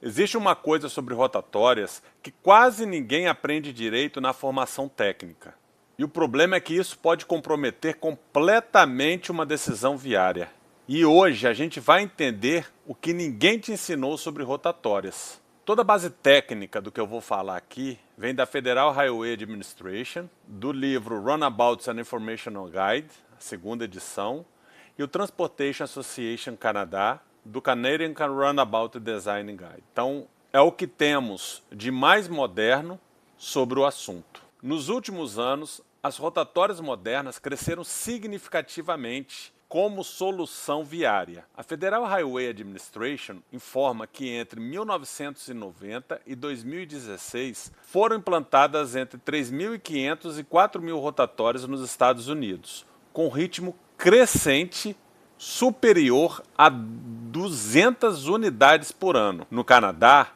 Existe uma coisa sobre rotatórias que quase ninguém aprende direito na formação técnica. E o problema é que isso pode comprometer completamente uma decisão viária. E hoje a gente vai entender o que ninguém te ensinou sobre rotatórias. Toda a base técnica do que eu vou falar aqui vem da Federal Highway Administration, do livro Runabouts and Informational Guide, a segunda edição, e o Transportation Association Canadá, do Canadian Runabout Design Guide. Então, é o que temos de mais moderno sobre o assunto. Nos últimos anos, as rotatórias modernas cresceram significativamente como solução viária. A Federal Highway Administration informa que entre 1990 e 2016 foram implantadas entre 3.500 e 4.000 rotatórias nos Estados Unidos, com ritmo crescente superior a 200 unidades por ano. No Canadá,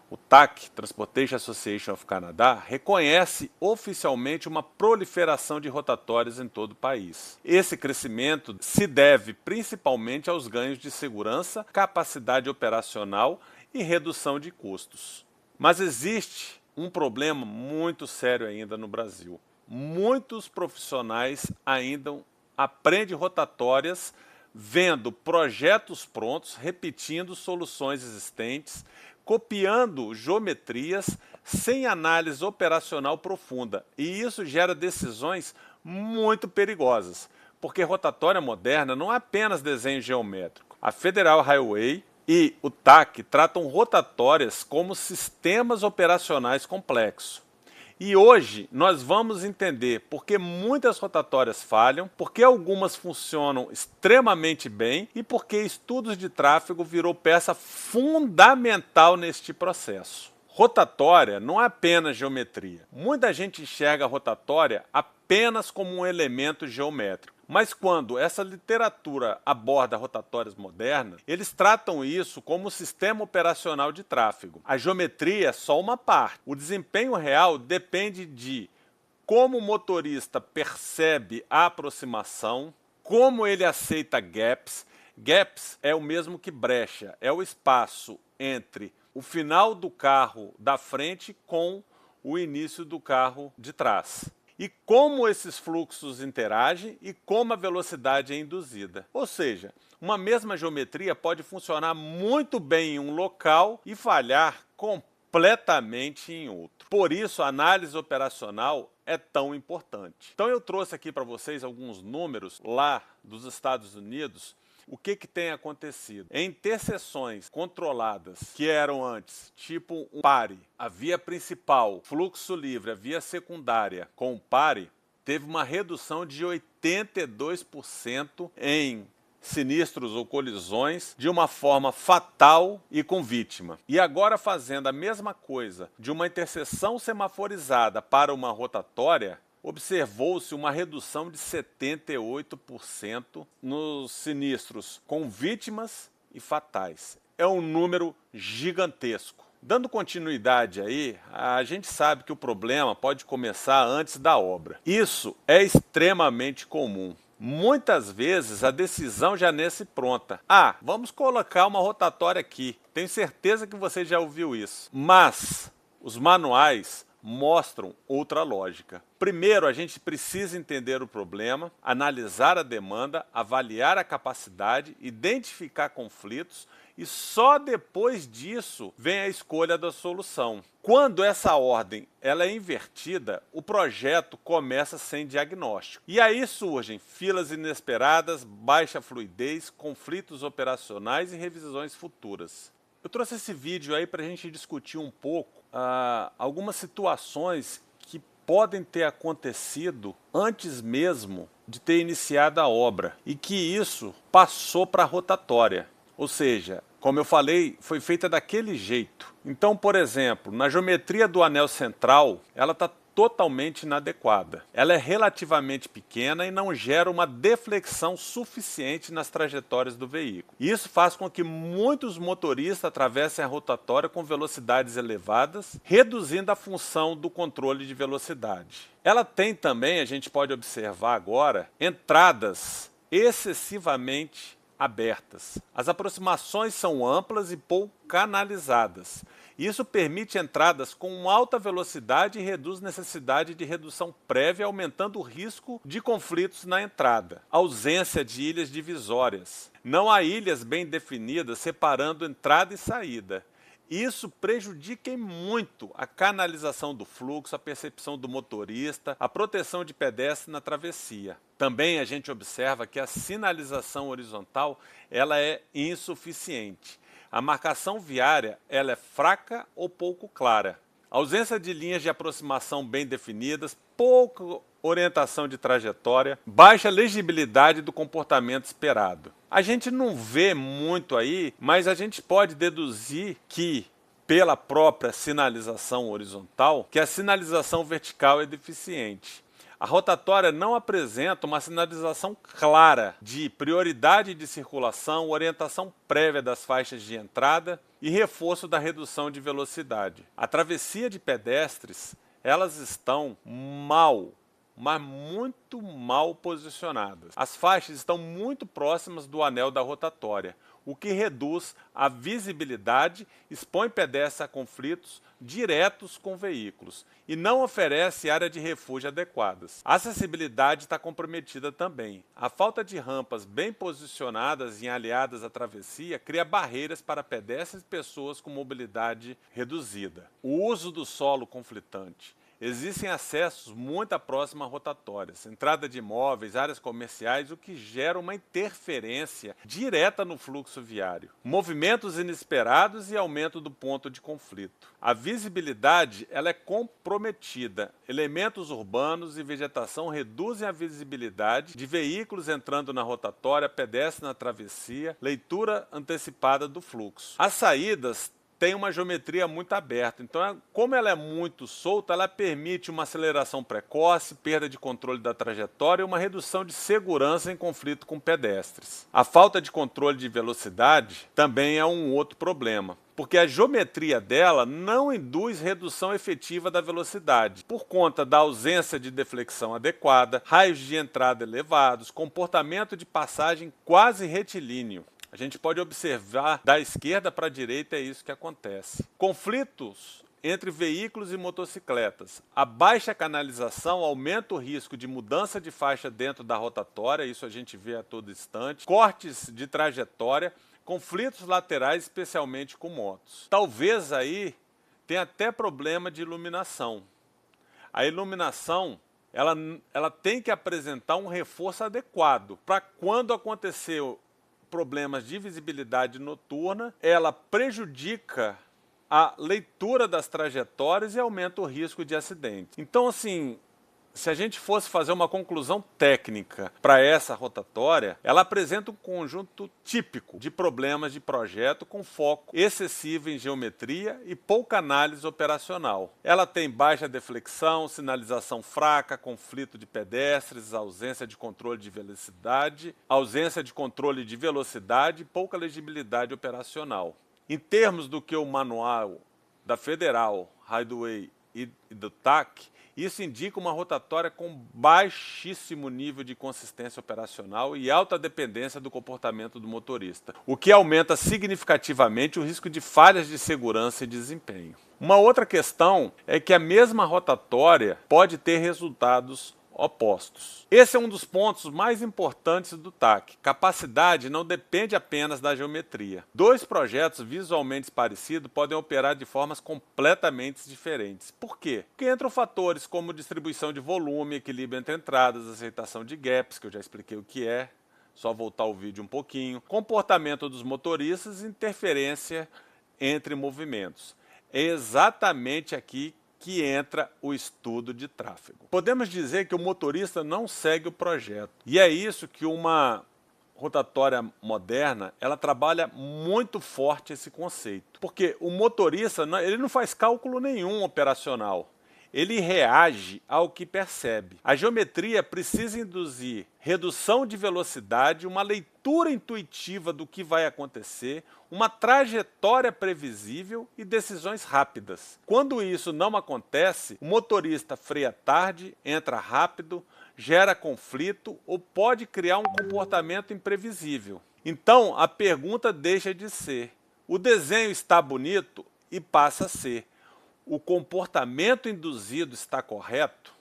o TAC, Transportation Association of Canada, reconhece oficialmente uma proliferação de rotatórias em todo o país. Esse crescimento se deve principalmente aos ganhos de segurança, capacidade operacional e redução de custos. Mas existe um problema muito sério ainda no Brasil. Muitos profissionais ainda aprendem rotatórias vendo projetos prontos, repetindo soluções existentes, copiando geometrias sem análise operacional profunda. E isso gera decisões muito perigosas, porque rotatória moderna não é apenas desenho geométrico. A Federal Highway e o TAC tratam rotatórias como sistemas operacionais complexos. E hoje nós vamos entender por que muitas rotatórias falham, por que algumas funcionam extremamente bem e por que estudos de tráfego virou peça fundamental neste processo. Rotatória não é apenas geometria. Muita gente enxerga a rotatória apenas como um elemento geométrico. Mas quando essa literatura aborda rotatórias modernas, eles tratam isso como sistema operacional de tráfego. A geometria é só uma parte. O desempenho real depende de como o motorista percebe a aproximação, como ele aceita gaps. Gaps é o mesmo que brecha, é o espaço entre o final do carro da frente com o início do carro de trás. E como esses fluxos interagem e como a velocidade é induzida. Ou seja, uma mesma geometria pode funcionar muito bem em um local e falhar completamente em outro. Por isso, a análise operacional é tão importante. Então eu trouxe aqui para vocês alguns números lá dos Estados Unidos. O que tem acontecido? Em interseções controladas, que eram antes tipo um pare, a via principal, fluxo livre, a via secundária com o pare, teve uma redução de 82% em sinistros ou colisões de uma forma fatal e com vítima. E agora fazendo a mesma coisa de uma interseção semaforizada para uma rotatória, observou-se uma redução de 78% nos sinistros com vítimas e fatais. É um número gigantesco. Dando continuidade aí, a gente sabe que o problema pode começar antes da obra. Isso é extremamente comum. Muitas vezes a decisão já nesse pronta. Ah, vamos colocar uma rotatória aqui. Tenho certeza que você já ouviu isso. Mas os manuais mostram outra lógica. Primeiro, a gente precisa entender o problema, analisar a demanda, avaliar a capacidade, identificar conflitos e só depois disso vem a escolha da solução. Quando essa ordem ela é invertida, o projeto começa sem diagnóstico. E aí surgem filas inesperadas, baixa fluidez, conflitos operacionais e revisões futuras. Eu trouxe esse vídeo aí para a gente discutir um pouco algumas situações que podem ter acontecido antes mesmo de ter iniciado a obra e que isso passou para a rotatória. Ou seja, como eu falei, foi feita daquele jeito. Então, por exemplo, na geometria do anel central, ela está totalmente inadequada. Ela é relativamente pequena e não gera uma deflexão suficiente nas trajetórias do veículo. Isso faz com que muitos motoristas atravessem a rotatória com velocidades elevadas, reduzindo a função do controle de velocidade. Ela tem também, a gente pode observar agora, entradas excessivamente abertas. As aproximações são amplas e pouco canalizadas. Isso permite entradas com alta velocidade e reduz necessidade de redução prévia, aumentando o risco de conflitos na entrada. Ausência de ilhas divisórias. Não há ilhas bem definidas separando entrada e saída. Isso prejudica muito a canalização do fluxo, a percepção do motorista, a proteção de pedestre na travessia. Também a gente observa que a sinalização horizontal ela é insuficiente. A marcação viária ela é fraca ou pouco clara. A ausência de linhas de aproximação bem definidas, pouca orientação de trajetória, baixa legibilidade do comportamento esperado. A gente não vê muito aí, mas a gente pode deduzir que, pela própria sinalização horizontal, que a sinalização vertical é deficiente. A rotatória não apresenta uma sinalização clara de prioridade de circulação, orientação prévia das faixas de entrada e reforço da redução de velocidade. A travessia de pedestres, elas estão mas muito mal posicionadas. As faixas estão muito próximas do anel da rotatória, o que reduz a visibilidade, expõe pedestres a conflitos diretos com veículos e não oferece área de refúgio adequadas. A acessibilidade está comprometida também. A falta de rampas bem posicionadas e aliadas à travessia cria barreiras para pedestres e pessoas com mobilidade reduzida. O uso do solo conflitante. Existem acessos muito próximos a rotatórias, entrada de imóveis, áreas comerciais, o que gera uma interferência direta no fluxo viário. Movimentos inesperados e aumento do ponto de conflito. A visibilidade ela é comprometida. Elementos urbanos e vegetação reduzem a visibilidade de veículos entrando na rotatória, pedestres na travessia, leitura antecipada do fluxo. As saídas tem uma geometria muito aberta, então como ela é muito solta, ela permite uma aceleração precoce, perda de controle da trajetória e uma redução de segurança em conflito com pedestres. A falta de controle de velocidade também é um outro problema, porque a geometria dela não induz redução efetiva da velocidade, por conta da ausência de deflexão adequada, raios de entrada elevados, comportamento de passagem quase retilíneo. A gente pode observar da esquerda para a direita, é isso que acontece. Conflitos entre veículos e motocicletas. A baixa canalização aumenta o risco de mudança de faixa dentro da rotatória, isso a gente vê a todo instante. Cortes de trajetória, conflitos laterais, especialmente com motos. Talvez aí tenha até problema de iluminação. A iluminação ela tem que apresentar um reforço adequado para quando acontecer problemas de visibilidade noturna, ela prejudica a leitura das trajetórias e aumenta o risco de acidente. Então, assim, se a gente fosse fazer uma conclusão técnica para essa rotatória, ela apresenta um conjunto típico de problemas de projeto com foco excessivo em geometria e pouca análise operacional. Ela tem baixa deflexão, sinalização fraca, conflito de pedestres, ausência de controle de velocidade, e pouca legibilidade operacional. Em termos do que o manual da Federal Highway e do TAC, isso indica uma rotatória com baixíssimo nível de consistência operacional e alta dependência do comportamento do motorista, o que aumenta significativamente o risco de falhas de segurança e desempenho. Uma outra questão é que a mesma rotatória pode ter resultados opostos. Esse é um dos pontos mais importantes do TAC. Capacidade não depende apenas da geometria. Dois projetos visualmente parecidos podem operar de formas completamente diferentes. Por quê? Porque entram fatores como distribuição de volume, equilíbrio entre entradas, aceitação de gaps, que eu já expliquei o que é, só voltar o vídeo um pouquinho, comportamento dos motoristas e interferência entre movimentos. É exatamente aqui que entra o estudo de tráfego. Podemos dizer que o motorista não segue o projeto. E é isso que uma rotatória moderna, ela trabalha muito forte esse conceito. Porque o motorista, ele não faz cálculo nenhum operacional. Ele reage ao que percebe. A geometria precisa induzir redução de velocidade, uma leitura intuitiva do que vai acontecer, uma trajetória previsível e decisões rápidas. Quando isso não acontece, o motorista freia tarde, entra rápido, gera conflito ou pode criar um comportamento imprevisível. Então, a pergunta deixa de ser: o desenho está bonito? E passa a ser: o comportamento induzido está correto?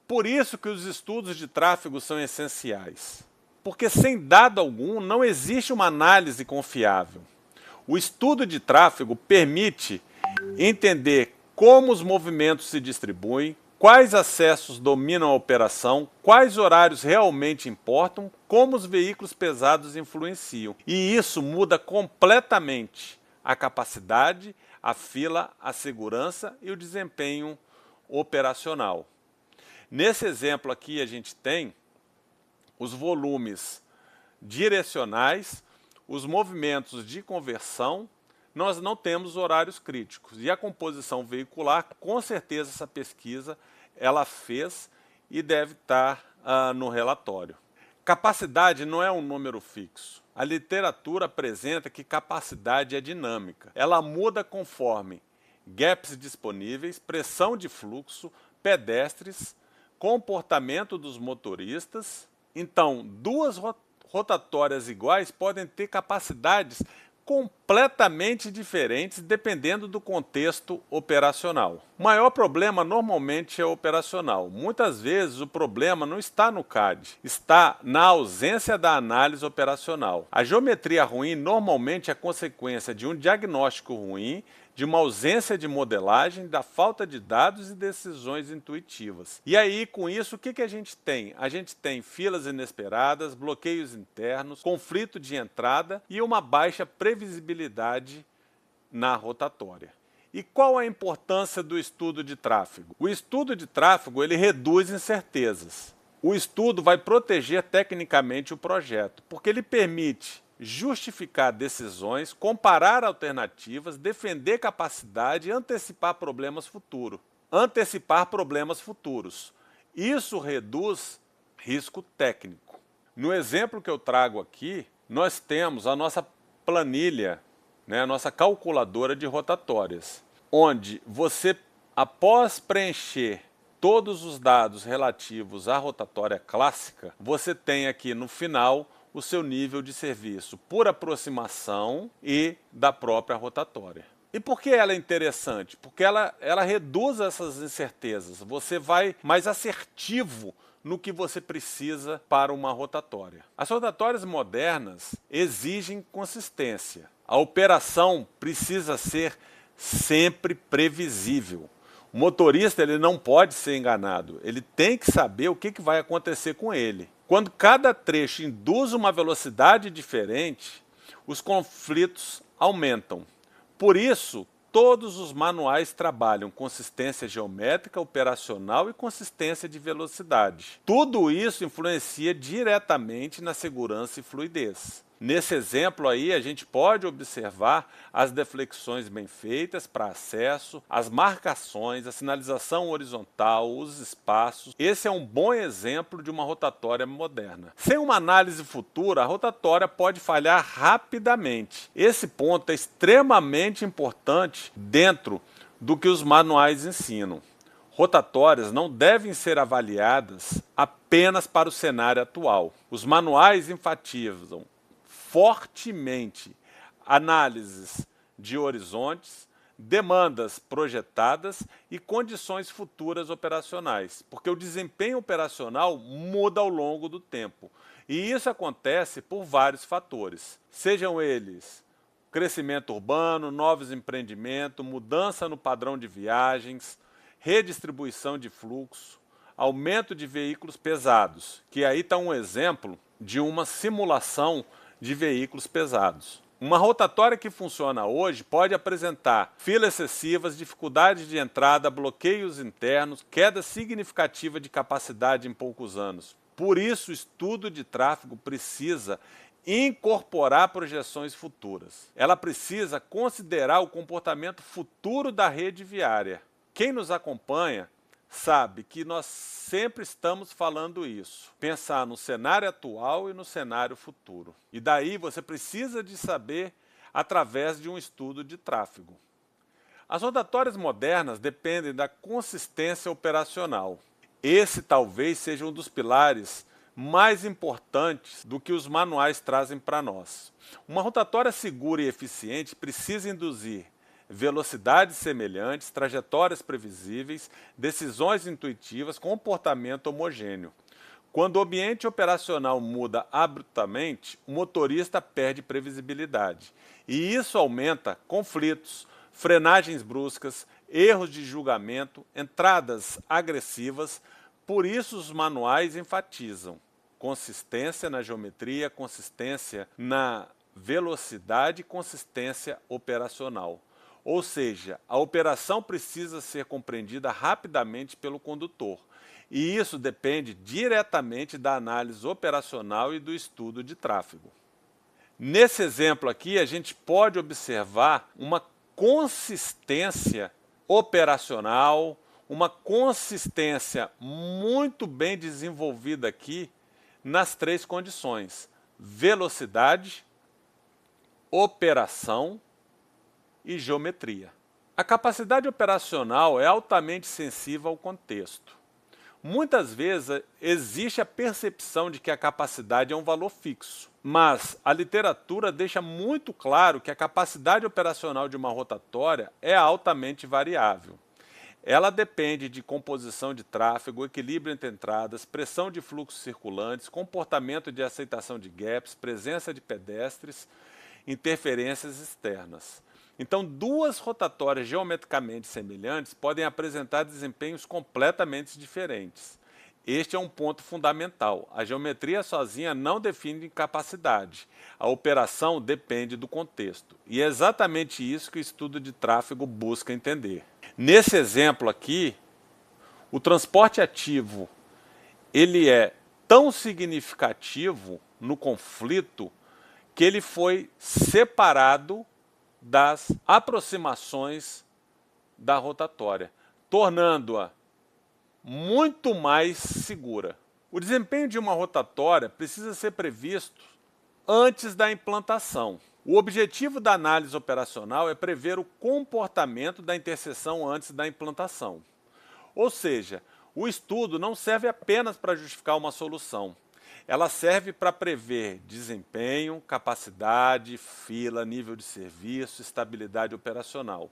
Por isso que os estudos de tráfego são essenciais. Porque sem dado algum não existe uma análise confiável. O estudo de tráfego permite entender como os movimentos se distribuem, quais acessos dominam a operação, quais horários realmente importam, como os veículos pesados influenciam. E isso muda completamente a capacidade, a fila, a segurança e o desempenho operacional. Nesse exemplo aqui a gente tem os volumes direcionais, os movimentos de conversão. Nós não temos horários críticos. E a composição veicular, com certeza essa pesquisa ela fez e deve estar no relatório. Capacidade não é um número fixo. A literatura apresenta que capacidade é dinâmica. Ela muda conforme gaps disponíveis, pressão de fluxo, pedestres, comportamento dos motoristas. Então, duas rotatórias iguais podem ter capacidades completamente diferentes dependendo do contexto operacional. O maior problema normalmente é operacional. Muitas vezes o problema não está no CAD, está na ausência da análise operacional. A geometria ruim normalmente é consequência de um diagnóstico ruim, de uma ausência de modelagem, da falta de dados e decisões intuitivas. E aí, com isso, o que a gente tem? A gente tem filas inesperadas, bloqueios internos, conflito de entrada e uma baixa previsibilidade na rotatória. E qual a importância do estudo de tráfego? O estudo de tráfego ele reduz incertezas. O estudo vai proteger tecnicamente o projeto, porque ele permite justificar decisões, comparar alternativas, defender capacidade e antecipar problemas futuros. Isso reduz risco técnico. No exemplo que eu trago aqui, nós temos a nossa planilha, a nossa calculadora de rotatórias, onde você, após preencher todos os dados relativos à rotatória clássica, você tem aqui no final o seu nível de serviço por aproximação e da própria rotatória. E por que ela é interessante? Porque ela reduz essas incertezas. Você vai mais assertivo no que você precisa para uma rotatória. As rotatórias modernas exigem consistência. A operação precisa ser sempre previsível. O motorista ele não pode ser enganado. Ele tem que saber o que vai acontecer com ele. Quando cada trecho induz uma velocidade diferente, os conflitos aumentam. Por isso, todos os manuais trabalham consistência geométrica, operacional e consistência de velocidade. Tudo isso influencia diretamente na segurança e fluidez. Nesse exemplo aí, a gente pode observar as deflexões bem feitas para acesso, as marcações, a sinalização horizontal, os espaços. Esse é um bom exemplo de uma rotatória moderna. Sem uma análise futura, a rotatória pode falhar rapidamente. Esse ponto é extremamente importante dentro do que os manuais ensinam. Rotatórias não devem ser avaliadas apenas para o cenário atual. Os manuais enfatizam fortemente análises de horizontes, demandas projetadas e condições futuras operacionais, porque o desempenho operacional muda ao longo do tempo. E isso acontece por vários fatores, sejam eles crescimento urbano, novos empreendimentos, mudança no padrão de viagens, redistribuição de fluxo, aumento de veículos pesados, que aí está um exemplo de uma simulação de veículos pesados. Uma rotatória que funciona hoje pode apresentar filas excessivas, dificuldades de entrada, bloqueios internos, queda significativa de capacidade em poucos anos. Por isso, o estudo de tráfego precisa incorporar projeções futuras. Ela precisa considerar o comportamento futuro da rede viária. Quem nos acompanha sabe que nós sempre estamos falando isso. Pensar no cenário atual e no cenário futuro. E daí você precisa de saber através de um estudo de tráfego. As rotatórias modernas dependem da consistência operacional. Esse talvez seja um dos pilares mais importantes do que os manuais trazem para nós. Uma rotatória segura e eficiente precisa induzir velocidades semelhantes, trajetórias previsíveis, decisões intuitivas, comportamento homogêneo. Quando o ambiente operacional muda abruptamente, o motorista perde previsibilidade. E isso aumenta conflitos, frenagens bruscas, erros de julgamento, entradas agressivas. Por isso os manuais enfatizam consistência na geometria, consistência na velocidade e consistência operacional. Ou seja, a operação precisa ser compreendida rapidamente pelo condutor. E isso depende diretamente da análise operacional e do estudo de tráfego. Nesse exemplo aqui, a gente pode observar uma consistência operacional, uma consistência muito bem desenvolvida aqui nas três condições: velocidade, operação e geometria. A capacidade operacional é altamente sensível ao contexto. Muitas vezes existe a percepção de que a capacidade é um valor fixo, mas a literatura deixa muito claro que a capacidade operacional de uma rotatória é altamente variável. Ela depende de composição de tráfego, equilíbrio entre entradas, pressão de fluxos circulantes, comportamento de aceitação de gaps, presença de pedestres, interferências externas. Então, duas rotatórias geometricamente semelhantes podem apresentar desempenhos completamente diferentes. Este é um ponto fundamental. A geometria sozinha não define capacidade. A operação depende do contexto. E é exatamente isso que o estudo de tráfego busca entender. Nesse exemplo aqui, o transporte ativo ele é tão significativo no conflito que ele foi separado das aproximações da rotatória, tornando-a muito mais segura. O desempenho de uma rotatória precisa ser previsto antes da implantação. O objetivo da análise operacional é prever o comportamento da interseção antes da implantação. Ou seja, o estudo não serve apenas para justificar uma solução. Ela serve para prever desempenho, capacidade, fila, nível de serviço, estabilidade operacional.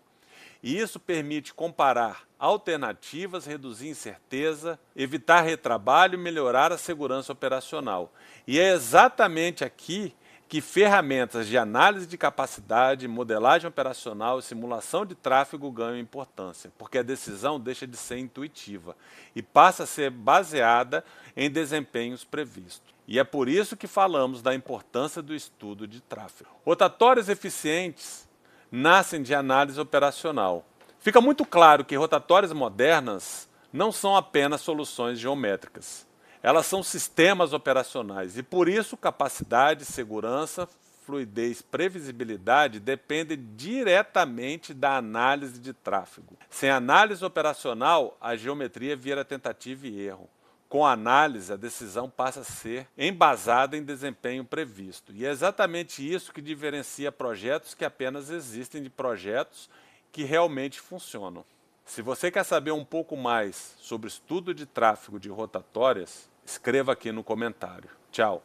E isso permite comparar alternativas, reduzir incerteza, evitar retrabalho e melhorar a segurança operacional. E é exatamente aqui que ferramentas de análise de capacidade, modelagem operacional e simulação de tráfego ganham importância, porque a decisão deixa de ser intuitiva e passa a ser baseada em desempenhos previstos. E é por isso que falamos da importância do estudo de tráfego. Rotatórias eficientes nascem de análise operacional. Fica muito claro que rotatórias modernas não são apenas soluções geométricas. Elas são sistemas operacionais e, por isso, capacidade, segurança, fluidez, previsibilidade dependem diretamente da análise de tráfego. Sem análise operacional, a geometria vira tentativa e erro. Com a análise, a decisão passa a ser embasada em desempenho previsto. E é exatamente isso que diferencia projetos que apenas existem de projetos que realmente funcionam. Se você quer saber um pouco mais sobre o estudo de tráfego de rotatórias, escreva aqui no comentário. Tchau!